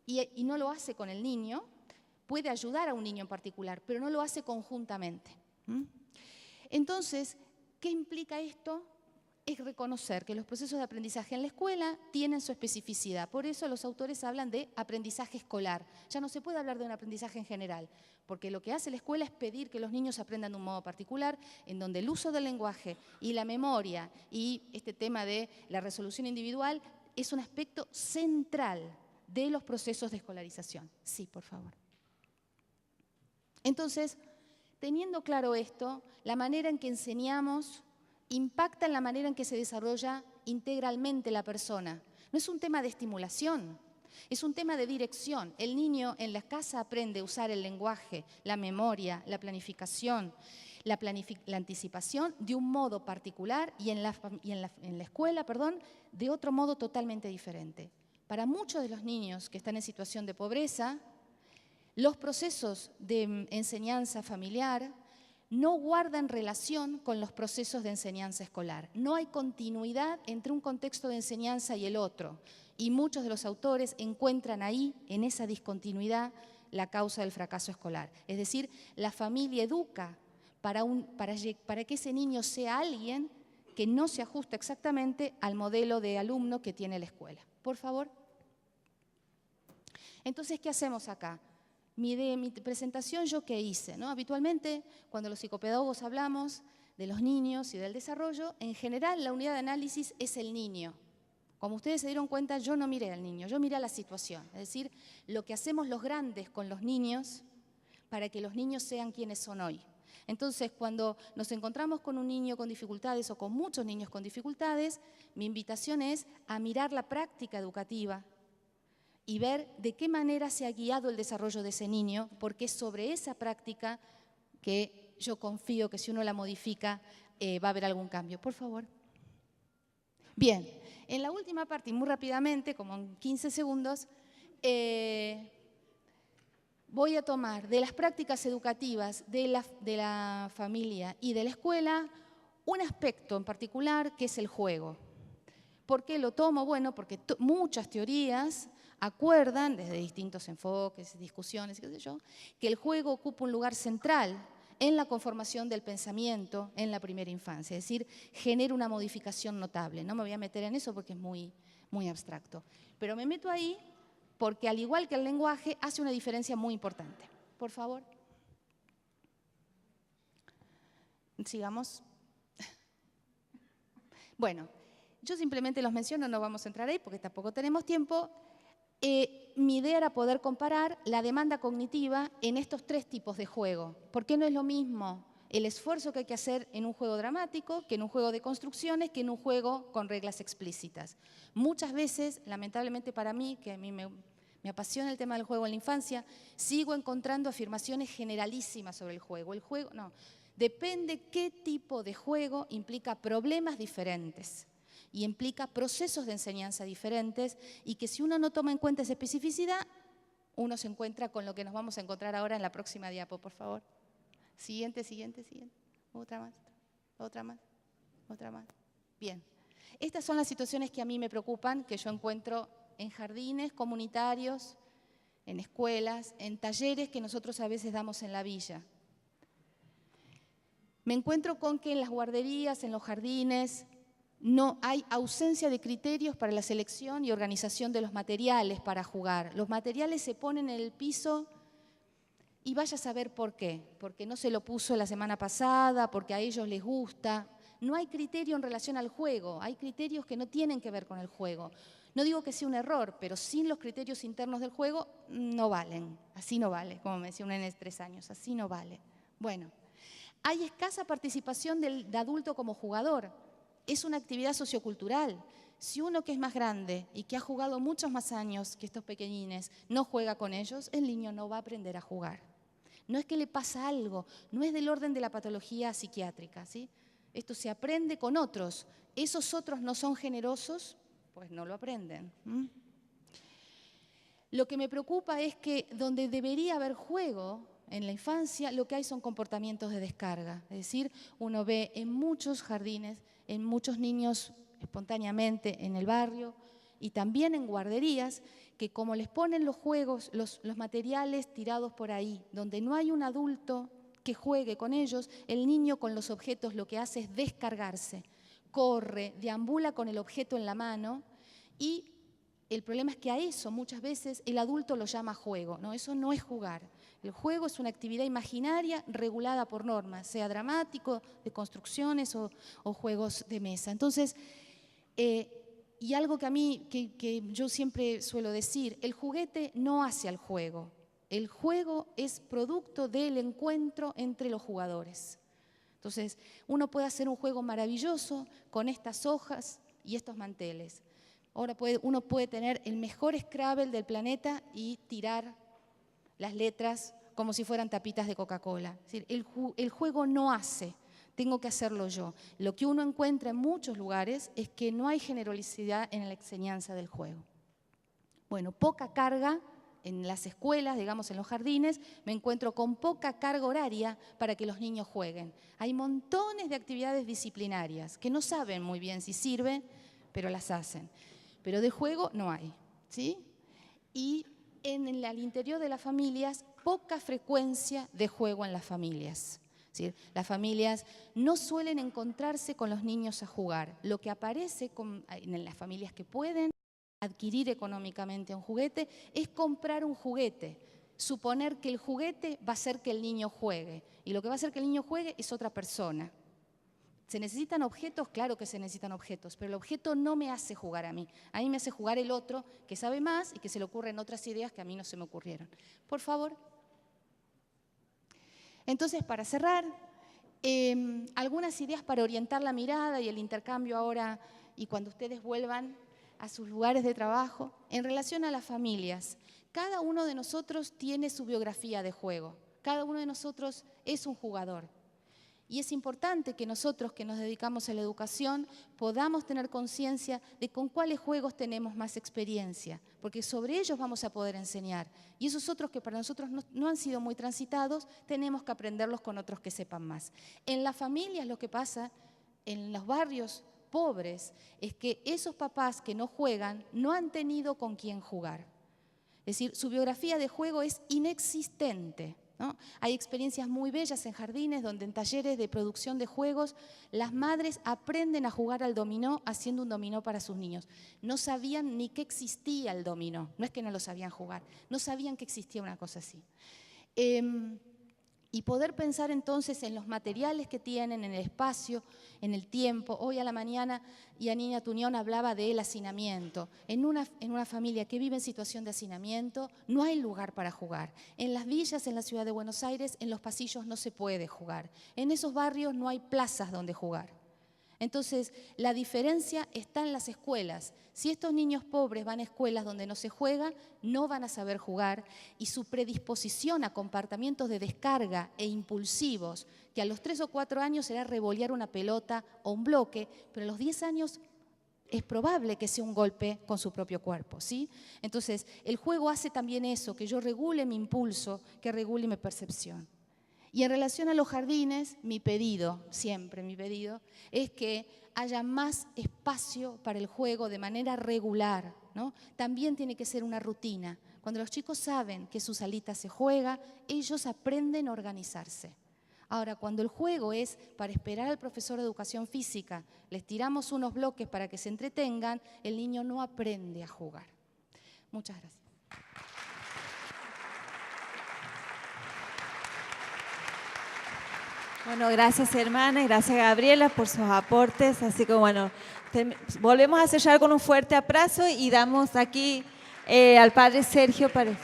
y no lo hace con el niño. Puede ayudar a un niño en particular, pero no lo hace conjuntamente. Entonces, ¿qué implica esto? es reconocer que los procesos de aprendizaje en la escuela tienen su especificidad. Por eso los autores hablan de aprendizaje escolar. Ya no se puede hablar de un aprendizaje en general, porque lo que hace la escuela es pedir que los niños aprendan de un modo particular, en donde el uso del lenguaje y la memoria y este tema de la resolución individual es un aspecto central de los procesos de escolarización. Sí, por favor. Entonces, teniendo claro esto, la manera en que enseñamos impacta en la manera en que se desarrolla integralmente la persona. No es un tema de estimulación, es un tema de dirección. El niño en la casa aprende a usar el lenguaje, la memoria, la planificación, la anticipación de un modo particular y en la escuela, de otro modo totalmente diferente. Para muchos de los niños que están en situación de pobreza, los procesos de enseñanza familiar no guardan relación con los procesos de enseñanza escolar. No hay continuidad entre un contexto de enseñanza y el otro. Y muchos de los autores encuentran ahí, en esa discontinuidad, la causa del fracaso escolar. Es decir, la familia educa para que ese niño sea alguien que no se ajusta exactamente al modelo de alumno que tiene la escuela. Por favor. Entonces, ¿qué hacemos acá? Mi presentación, ¿yo qué hice? ¿No? Habitualmente, cuando los psicopedagogos hablamos de los niños y del desarrollo, en general la unidad de análisis es el niño. Como ustedes se dieron cuenta, yo no miré al niño, yo miré a la situación. Es decir, lo que hacemos los grandes con los niños para que los niños sean quienes son hoy. Entonces, cuando nos encontramos con un niño con dificultades o con muchos niños con dificultades, mi invitación es a mirar la práctica educativa y ver de qué manera se ha guiado el desarrollo de ese niño, porque es sobre esa práctica que yo confío que si uno la modifica va a haber algún cambio. Por favor. Bien, en la última parte, y muy rápidamente, como en 15 segundos, voy a tomar de las prácticas educativas de la familia y de la escuela un aspecto en particular que es el juego. ¿Por qué lo tomo? Bueno, porque muchas teorías acuerdan, desde distintos enfoques, discusiones, qué sé yo, que el juego ocupa un lugar central en la conformación del pensamiento en la primera infancia, es decir, genera una modificación notable. No me voy a meter en eso porque es muy, muy abstracto, pero me meto ahí porque al igual que el lenguaje hace una diferencia muy importante. Por favor. Sigamos. Bueno, yo simplemente los menciono, no vamos a entrar ahí porque tampoco tenemos tiempo. Mi idea era poder comparar la demanda cognitiva en estos tres tipos de juego. ¿Por qué no es lo mismo el esfuerzo que hay que hacer en un juego dramático que en un juego de construcciones, que en un juego con reglas explícitas? Muchas veces, lamentablemente para mí, que a mí me apasiona el tema del juego en la infancia, sigo encontrando afirmaciones generalísimas sobre el juego. El juego, no, depende qué tipo de juego implica problemas diferentes y implica procesos de enseñanza diferentes y que si uno no toma en cuenta esa especificidad, uno se encuentra con lo que nos vamos a encontrar ahora en la próxima diapo, por favor. Siguiente, siguiente, siguiente. Otra más, otra más, otra más. Bien. Estas son las situaciones que a mí me preocupan, que yo encuentro en jardines comunitarios, en escuelas, en talleres que nosotros a veces damos en la villa. Me encuentro con que en las guarderías, en los jardines, no hay ausencia de criterios para la selección y organización de los materiales para jugar. Los materiales se ponen en el piso y vaya a saber por qué. Porque no se lo puso la semana pasada, porque a ellos les gusta. No hay criterio en relación al juego, hay criterios que no tienen que ver con el juego. No digo que sea un error, pero sin los criterios internos del juego no valen. Así no vale, como me decía una nena de 3 años, así no vale. Bueno, hay escasa participación de adulto como jugador. Es una actividad sociocultural. Si uno que es más grande y que ha jugado muchos más años que estos pequeñines no juega con ellos, el niño no va a aprender a jugar. No es que le pasa algo, no es del orden de la patología psiquiátrica, ¿sí? Esto se aprende con otros. Esos otros no son generosos, pues no lo aprenden. Lo que me preocupa es que donde debería haber juego en la infancia, lo que hay son comportamientos de descarga. Es decir, uno ve en muchos jardines, en muchos niños espontáneamente en el barrio y también en guarderías, que como les ponen los juegos, los materiales tirados por ahí, donde no hay un adulto que juegue con ellos, el niño con los objetos lo que hace es descargarse. corre, deambula con el objeto en la mano y el problema es que a eso muchas veces el adulto lo llama juego, ¿no? Eso no es jugar. El juego es una actividad imaginaria regulada por normas, sea dramático, de construcciones o juegos de mesa. Entonces, y algo que a mí, que yo siempre suelo decir, el juguete no hace al juego. El juego es producto del encuentro entre los jugadores. Entonces, uno puede hacer un juego maravilloso con estas hojas y estos manteles. Ahora uno puede tener el mejor Scrabble del planeta y tirar las letras como si fueran tapitas de Coca-Cola. Es decir, el juego no hace, tengo que hacerlo yo. Lo que uno encuentra en muchos lugares es que no hay generosidad en la enseñanza del juego. Bueno, poca carga en las escuelas, digamos en los jardines, me encuentro con poca carga horaria para que los niños jueguen. Hay montones de actividades disciplinarias que no saben muy bien si sirven, pero las hacen. Pero de juego no hay, ¿sí? Y al interior de las familias, poca frecuencia de juego en las familias. ¿Sí? Las familias no suelen encontrarse con los niños a jugar. Lo que aparece en las familias que pueden adquirir económicamente un juguete es comprar un juguete, suponer que el juguete va a hacer que el niño juegue. Y lo que va a hacer que el niño juegue es otra persona. ¿Se necesitan objetos? Claro que se necesitan objetos, pero el objeto no me hace jugar a mí me hace jugar el otro que sabe más y que se le ocurren otras ideas que a mí no se me ocurrieron. Por favor. Entonces, para cerrar, algunas ideas para orientar la mirada y el intercambio ahora y cuando ustedes vuelvan a sus lugares de trabajo, en relación a las familias. Cada uno de nosotros tiene su biografía de juego, cada uno de nosotros es un jugador. Y es importante que nosotros que nos dedicamos a la educación podamos tener conciencia de con cuáles juegos tenemos más experiencia, porque sobre ellos vamos a poder enseñar. Y esos otros que para nosotros no han sido muy transitados, tenemos que aprenderlos con otros que sepan más. En las familias lo que pasa, en los barrios pobres, es que esos papás que no juegan no han tenido con quién jugar. Es decir, su biografía de juego es inexistente, ¿no? Hay experiencias muy bellas en jardines donde en talleres de producción de juegos las madres aprenden a jugar al dominó haciendo un dominó para sus niños. No sabían ni que existía el dominó, no es que no lo sabían jugar, no sabían que existía una cosa así. Y poder pensar entonces en los materiales que tienen, en el espacio, en el tiempo. Hoy a la mañana Yanina Tuñón hablaba del hacinamiento. En una familia que vive en situación de hacinamiento no hay lugar para jugar. En las villas, en la ciudad de Buenos Aires, en los pasillos no se puede jugar. En esos barrios no hay plazas donde jugar. Entonces, la diferencia está en las escuelas. Si estos niños pobres van a escuelas donde no se juega, no van a saber jugar y su predisposición a comportamientos de descarga e impulsivos, que a los 3 o 4 años será revolear una pelota o un bloque, pero a los 10 años es probable que sea un golpe con su propio cuerpo, ¿sí? Entonces, el juego hace también eso, que yo regule mi impulso, que regule mi percepción. Y en relación a los jardines, mi pedido, siempre mi pedido, es que haya más espacio para el juego de manera regular, ¿no? También tiene que ser una rutina. Cuando los chicos saben que su salita se juega, ellos aprenden a organizarse. Ahora, cuando el juego es para esperar al profesor de educación física, les tiramos unos bloques para que se entretengan, el niño no aprende a jugar. Muchas gracias. Bueno, gracias hermana y gracias Gabriela por sus aportes. Así que bueno, volvemos a sellar con un fuerte abrazo y damos aquí al padre Sergio para...